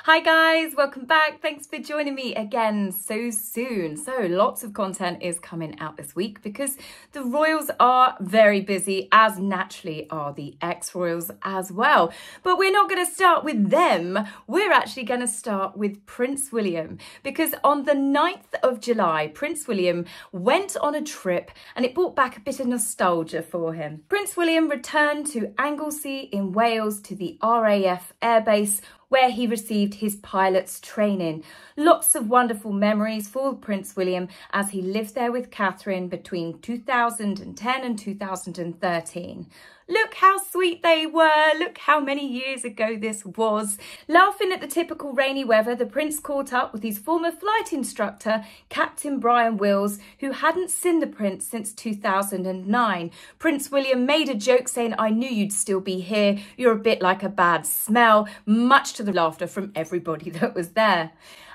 Hi guys, welcome back. Thanks for joining me again so soon. So lots of content is coming out this week because the royals are very busy, as naturally are the ex-royals as well. But we're not going to start with them. We're actually going to start with Prince William, because on the 9th of July, Prince William went on a trip and it brought back a bit of nostalgia for him. Prince William returned to Anglesey in Wales to the RAF airbase, where he received his pilot's training. Lots of wonderful memories for Prince William as he lived there with Catherine between 2010 and 2013. Look how sweet they were. Look how many years ago this was. Laughing at the typical rainy weather, the Prince caught up with his former flight instructor, Captain Brian Wills, who hadn't seen the Prince since 2009. Prince William made a joke saying, "I knew you'd still be here. You're a bit like a bad smell," much to the laughter from everybody that was there.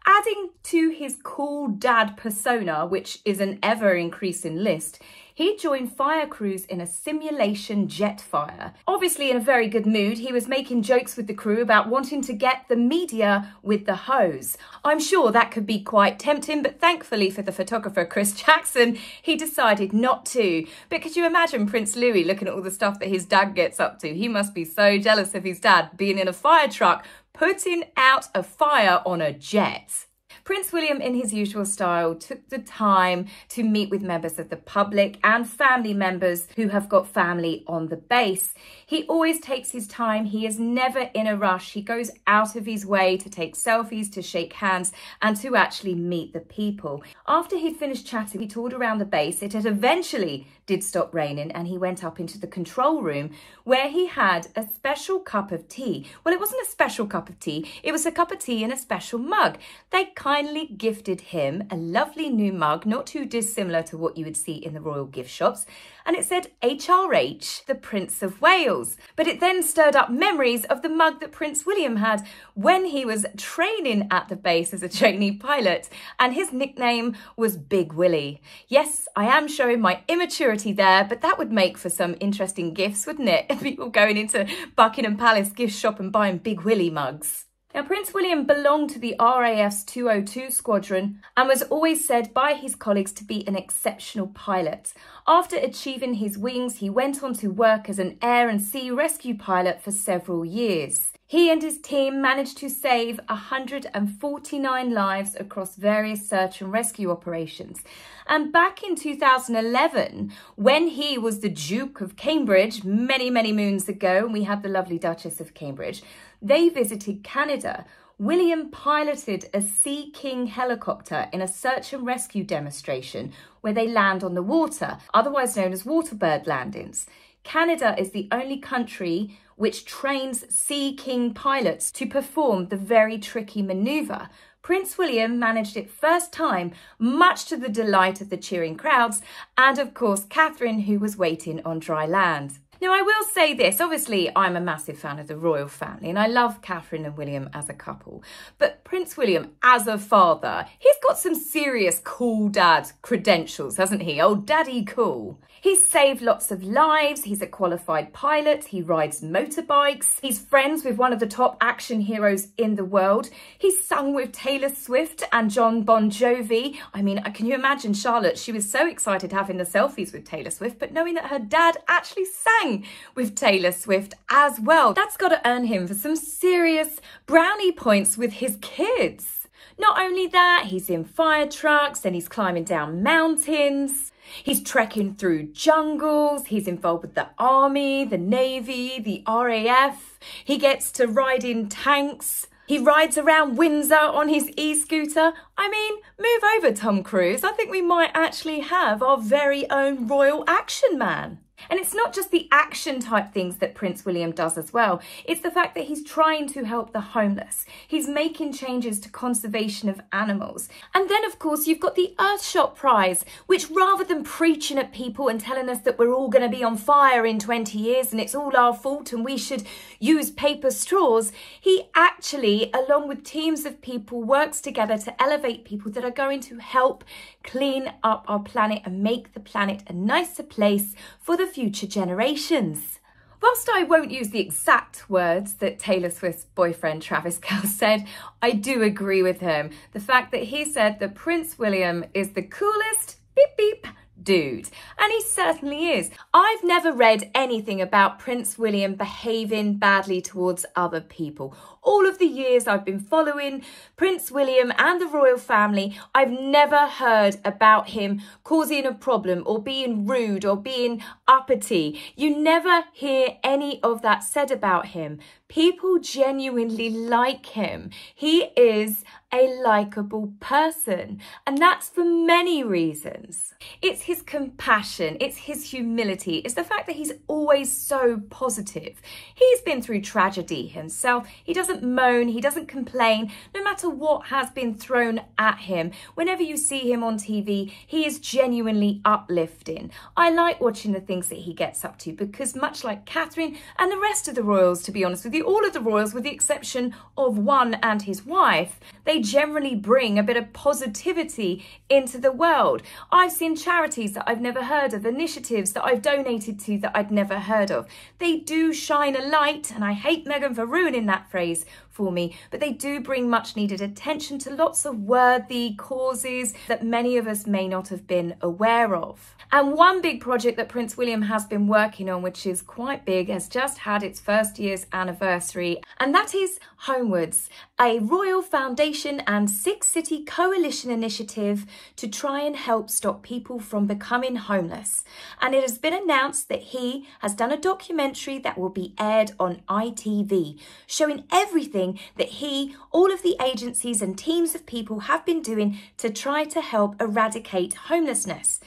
Adding to his cool dad persona, which is an ever-increasing list, he joined fire crews in a simulation jet fire. Obviously in a very good mood, he was making jokes with the crew about wanting to get the media with the hose. I'm sure that could be quite tempting, but thankfully for the photographer Chris Jackson, he decided not to. But could you imagine Prince Louis looking at all the stuff that his dad gets up to? He must be so jealous of his dad being in a fire truck, putting out a fire on a jet. Prince William, in his usual style, took the time to meet with members of the public and family members who have got family on the base. He always takes his time. He is never in a rush. He goes out of his way to take selfies, to shake hands, and to actually meet the people. After he'd finished chatting, he toured around the base. It had eventually did stop raining, and he went up into the control room where he had a special cup of tea. Well, it wasn't a special cup of tea. It was a cup of tea in a special mug. They kindly gifted him a lovely new mug, not too dissimilar to what you would see in the royal gift shops, and it said HRH, the Prince of Wales. But it then stirred up memories of the mug that Prince William had when he was training at the base as a trainee pilot, and his nickname was Big Willie. Yes, I am showing my immaturity there, but that would make for some interesting gifts, wouldn't it? People going into Buckingham Palace gift shop and buying Big Willie mugs. Now, Prince William belonged to the RAF's 202 squadron and was always said by his colleagues to be an exceptional pilot. After achieving his wings, he went on to work as an air and sea rescue pilot for several years. He and his team managed to save 149 lives across various search and rescue operations. And back in 2011, when he was the Duke of Cambridge, many, many moons ago, and we had the lovely Duchess of Cambridge, they visited Canada. William piloted a Sea King helicopter in a search and rescue demonstration where they land on the water, otherwise known as waterbird landings. Canada is the only country which trains Sea King pilots to perform the very tricky manoeuvre. Prince William managed it first time, much to the delight of the cheering crowds and, of course, Catherine, who was waiting on dry land. Now, I will say this, obviously I'm a massive fan of the royal family and I love Catherine and William as a couple, but Prince William as a father, he's got some serious cool dad credentials, hasn't he? Old Daddy Cool. He's saved lots of lives, he's a qualified pilot, he rides motorbikes, he's friends with one of the top action heroes in the world, he's sung with Taylor Swift and John Bon Jovi. I mean, can you imagine Charlotte? She was so excited having the selfies with Taylor Swift, but knowing that her dad actually sang with Taylor Swift as well, that's got to earn him for some serious brownie points with his kids. Not only that, he's in fire trucks, then he's climbing down mountains. He's trekking through jungles, he's involved with the army, the navy, the RAF. He gets to ride in tanks. He rides around Windsor on his e-scooter. I mean, move over, Tom Cruise. I think we might actually have our very own royal action man. And it's not just the action type things that Prince William does as well. It's the fact that he's trying to help the homeless. He's making changes to conservation of animals. And then, of course, you've got the Earthshot Prize, which rather than preaching at people and telling us that we're all going to be on fire in 20 years and it's all our fault and we should use paper straws, he actually, along with teams of people, works together to elevate people that are going to help clean up our planet and make the planet a nicer place for the future generations. Whilst I won't use the exact words that Taylor Swift's boyfriend Travis Kelce said, I do agree with him. The fact that he said that Prince William is the coolest beep beep dude. And he certainly is. I've never read anything about Prince William behaving badly towards other people. All of the years I've been following Prince William and the royal family, I've never heard about him causing a problem or being rude or being uppity. You never hear any of that said about him. People genuinely like him. He is a likable person, and that's for many reasons. It's his compassion, it's his humility, it's the fact that he's always so positive. He's been through tragedy himself. He doesn't moan, he doesn't complain, no matter what has been thrown at him. Whenever you see him on TV, he is genuinely uplifting. I like watching the things that he gets up to because much like Catherine and the rest of the royals, to be honest with you, all of the royals with the exception of one and his wife, they generally bring a bit of positivity into the world. I've seen charities that I've never heard of, initiatives that I've donated to that I'd never heard of. They do shine a light, and I hate Meghan for ruining that phrase for me, but they do bring much needed attention to lots of worthy causes that many of us may not have been aware of. And one big project that Prince William has been working on, which is quite big, has just had its first year's anniversary, and that is Homewoods, a royal foundation and 6-city coalition initiative to try and help stop people from becoming homeless. And it has been announced that he has done a documentary that will be aired on ITV, showing everything that he, all of the agencies and teams of people have been doing to try to help eradicate homelessness.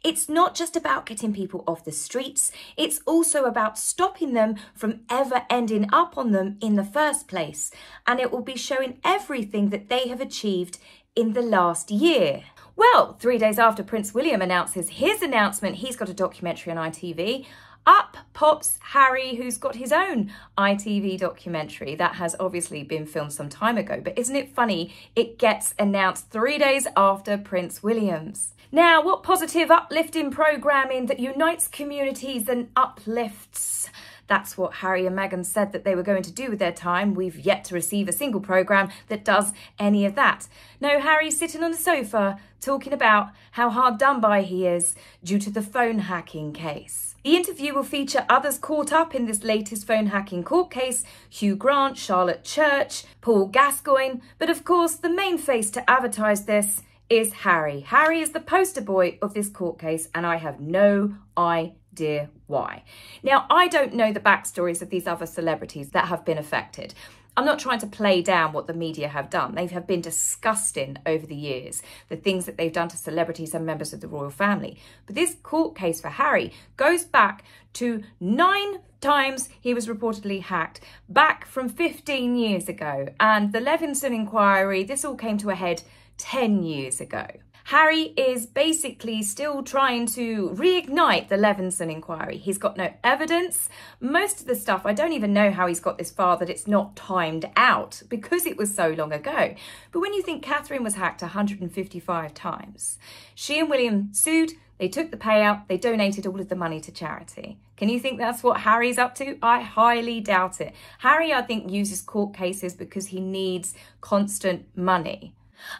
It's not just about getting people off the streets, it's also about stopping them from ever ending up on them in the first place. And it will be showing everything that they have achieved in the last year. Well, 3 days after Prince William announces his announcement, he's got a documentary on ITV. Up pops Harry, who's got his own ITV documentary that has obviously been filmed some time ago. But isn't it funny? It gets announced 3 days after Prince William's. Now, what positive uplifting programming that unites communities and uplifts? That's what Harry and Meghan said that they were going to do with their time. We've yet to receive a single programme that does any of that. No, Harry's sitting on the sofa talking about how hard done by he is due to the phone hacking case. The interview will feature others caught up in this latest phone hacking court case: Hugh Grant, Charlotte Church, Paul Gascoigne. But of course, the main face to advertise this is Harry. Harry is the poster boy of this court case, and I have no idea why. Now, I don't know the backstories of these other celebrities that have been affected. I'm not trying to play down what the media have done. They have been disgusting over the years, the things that they've done to celebrities and members of the royal family. But this court case for Harry goes back to 9 times he was reportedly hacked, back from 15 years ago. And the Thelevenson Inquiry, this all came to a head 10 years ago. Harry is basically still trying to reignite the Thelevenson Inquiry. He's got no evidence. Most of the stuff, I don't even know how he's got this far that it's not timed out because it was so long ago. But when you think Catherine was hacked 155 times, she and William sued, they took the payout, they donated all of the money to charity. Can you think that's what Harry's up to? I highly doubt it. Harry, I think, uses court cases because he needs constant money.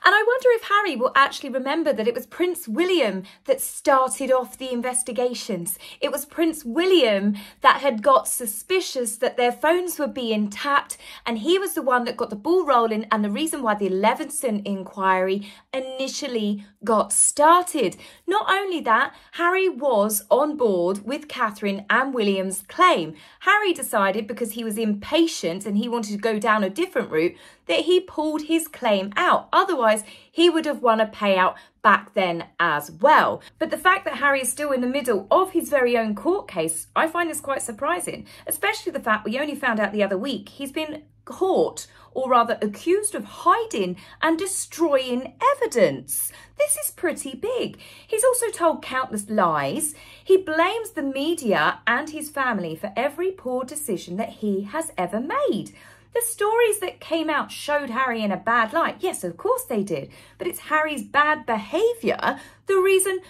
And I wonder if Harry will actually remember that it was Prince William that started off the investigations. It was Prince William that had got suspicious that their phones were being tapped, and he was the one that got the ball rolling and the reason why the Thelevenson Inquiry initially got started. Not only that, Harry was on board with Catherine and William's claim. Harry decided, because he was impatient and he wanted to go down a different route, that he pulled his claim out. Otherwise, he would have won a payout back then as well. But the fact that Harry is still in the middle of his very own court case, I find this quite surprising, especially the fact we only found out the other week he's been caught, or rather accused of hiding and destroying evidence. This is pretty big. He's also told countless lies. He blames the media and his family for every poor decision that he has ever made. The stories that came out showed Harry in a bad light. Yes, of course they did. But it's Harry's bad behaviour the reason,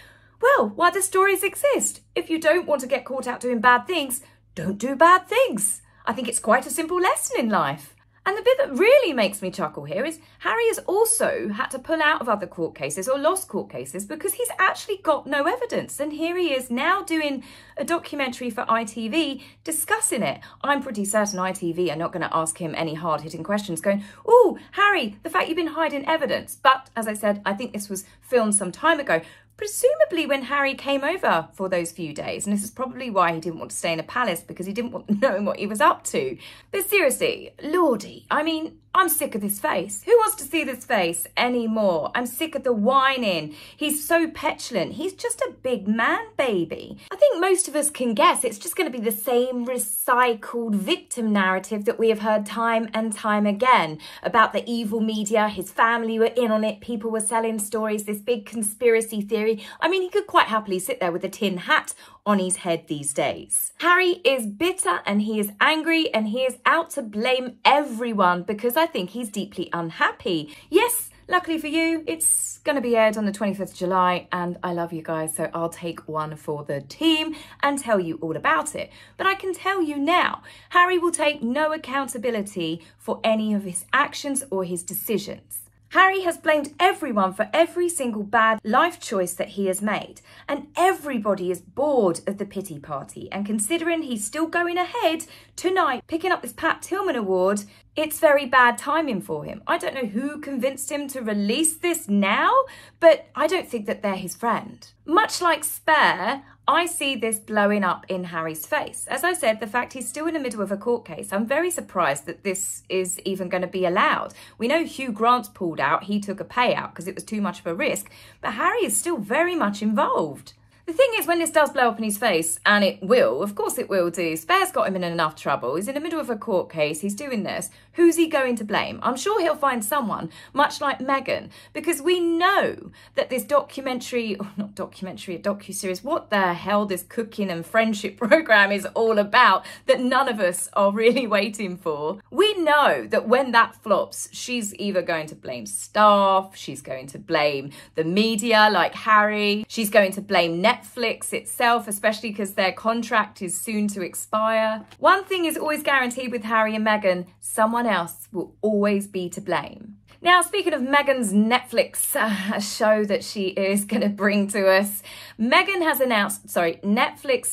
well, why the stories exist. If you don't want to get caught out doing bad things, don't do bad things. I think it's quite a simple lesson in life. And the bit that really makes me chuckle here is Harry has also had to pull out of other court cases or lost court cases because he's actually got no evidence. And here he is now doing a documentary for ITV discussing it. I'm pretty certain ITV are not going to ask him any hard-hitting questions going, "Oh, Harry, the fact you've been hiding evidence." But as I said, I think this was filmed some time ago, presumably when Harry came over for those few days. And this is probably why he didn't want to stay in a palace, because he didn't want to know what he was up to. But seriously, Lordy, I mean, I'm sick of this face. Who wants to see this face anymore? I'm sick of the whining. He's so petulant. He's just a big man baby. I think most of us can guess it's just going to be the same recycled victim narrative that we have heard time and time again about the evil media. His family were in on it. People were selling stories, this big conspiracy theory. I mean, he could quite happily sit there with a tin hat on his head these days. Harry is bitter and he is angry and he is out to blame everyone because I think he's deeply unhappy. Yes, luckily for you, it's going to be aired on the 25th of July and I love you guys, so I'll take one for the team and tell you all about it. But I can tell you now, Harry will take no accountability for any of his actions or his decisions. Harry has blamed everyone for every single bad life choice that he has made, and everybody is bored of the pity party, and considering he's still going ahead tonight picking up this Pat Tillman award, it's very bad timing for him. I don't know who convinced him to release this now, but I don't think that they're his friend. Much like Spare, I see this blowing up in Harry's face. As I said, the fact he's still in the middle of a court case, I'm very surprised that this is even going to be allowed. We know Hugh Grant's pulled out. He took a payout because it was too much of a risk, but Harry is still very much involved. The thing is, when this does blow up in his face, and it will, of course it will do, Spare's got him in enough trouble. He's in the middle of a court case, he's doing this. Who's he going to blame? I'm sure he'll find someone, much like Meghan, because we know that this documentary, or not documentary, a docuseries, what the hell this cooking and friendship program is all about that none of us are really waiting for. We know that when that flops, she's either going to blame staff, she's going to blame the media like Harry, she's going to blame Netflix itself, especially because their contract is soon to expire. One thing is always guaranteed with Harry and Meghan, someone else will always be to blame. Now, speaking of Meghan's Netflix show that she is going to bring to us, Netflix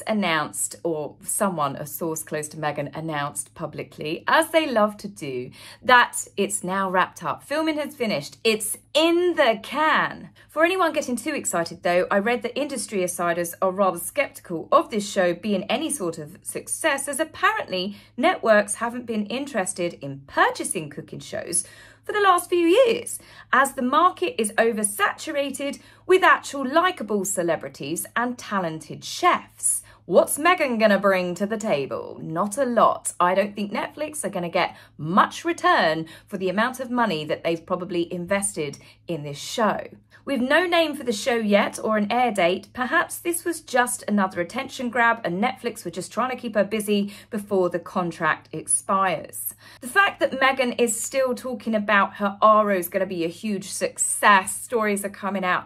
announced, or someone, a source close to Meghan, announced publicly, as they love to do, that it's now wrapped up. Filming has finished. It's in the can. For anyone getting too excited though, I read that industry insiders are rather sceptical of this show being any sort of success, as apparently networks haven't been interested in purchasing cooking shows for the last few years, as the market is oversaturated with actual likeable celebrities and talented chefs. What's Meghan gonna bring to the table? Not a lot. I don't think Netflix are gonna get much return for the amount of money that they've probably invested in this show. With no name for the show yet or an air date, perhaps this was just another attention grab and Netflix were just trying to keep her busy before the contract expires. The fact that Meghan is still talking about her RO is going to be a huge success, stories are coming out.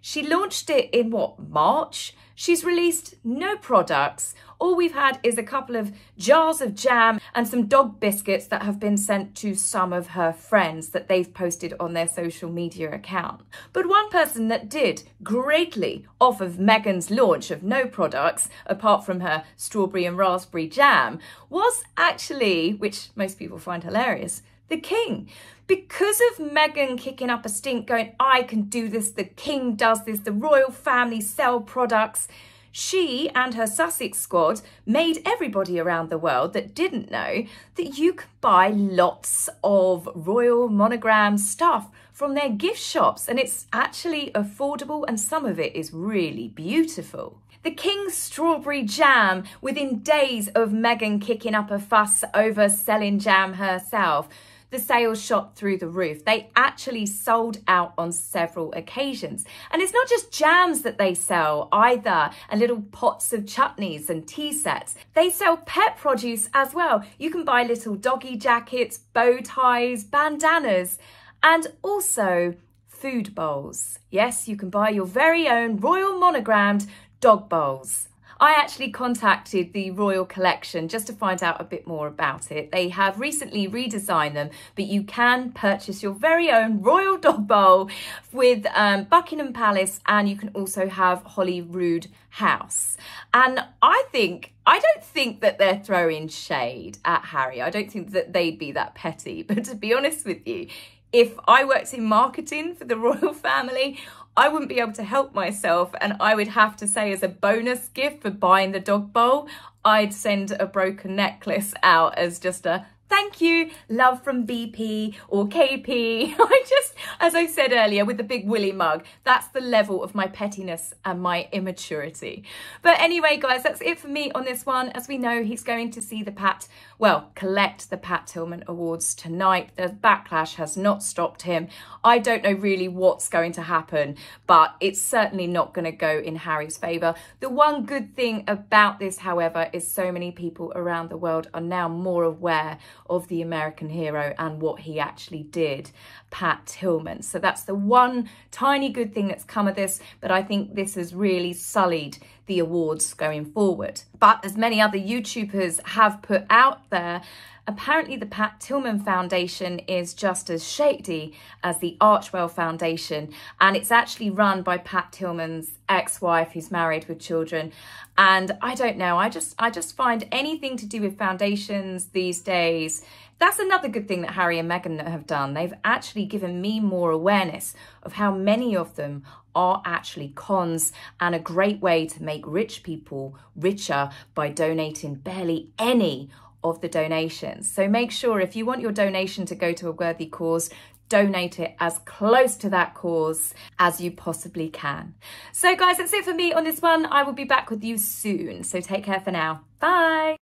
She launched it in March? She's released no products. All we've had is a couple of jars of jam and some dog biscuits that have been sent to some of her friends that they've posted on their social media account. But one person that did greatly off of Meghan's launch of no products, apart from her strawberry and raspberry jam, was actually, which most people find hilarious, the King. Because of Meghan kicking up a stink going, I can do this, the King does this, the royal family sell products, she and her Sussex squad made everybody around the world that didn't know that you can buy lots of royal monogram stuff from their gift shops, and it's actually affordable and some of it is really beautiful. The King's strawberry jam, within days of Meghan kicking up a fuss over selling jam herself, the sales shot through the roof. They actually sold out on several occasions. And it's not just jams that they sell either, and little pots of chutneys and tea sets. They sell pet produce as well. You can buy little doggy jackets, bow ties, bandanas, and also food bowls. Yes, you can buy your very own royal monogrammed dog bowls. I actually contacted the Royal Collection just to find out a bit more about it. They have recently redesigned them, but you can purchase your very own Royal Dog Bowl with Buckingham Palace, and you can also have Holyrood House. And I don't think that they're throwing shade at Harry. I don't think that they'd be that petty. But to be honest with you, if I worked in marketing for the royal family, I wouldn't be able to help myself, and I would have to say, as a bonus gift for buying the dog bowl, I'd send a broken necklace out as just a thank you, love from BP or KP. As I said earlier, with the big woolly mug, that's the level of my pettiness and my immaturity. But anyway, guys, that's it for me on this one. As we know, he's going to see collect the Pat Tillman Awards tonight. The backlash has not stopped him. I don't know really what's going to happen, but it's certainly not going to go in Harry's favour. The one good thing about this, however, is so many people around the world are now more aware of the American hero and what he actually did, Pat Tillman. So that's the one tiny good thing that's come of this, but I think this has really sullied the awards going forward. But as many other YouTubers have put out there, apparently the Pat Tillman Foundation is just as shady as the Archwell Foundation, and it's actually run by Pat Tillman's ex-wife, who's married with children. And I don't know, I just find anything to do with foundations these days, that's another good thing that Harry and Meghan have done. They've actually given me more awareness of how many of them are actually cons, and a great way to make rich people richer by donating barely any of the donations. So make sure, if you want your donation to go to a worthy cause, donate it as close to that cause as you possibly can. So guys, that's it for me on this one. I will be back with you soon. So take care for now. Bye.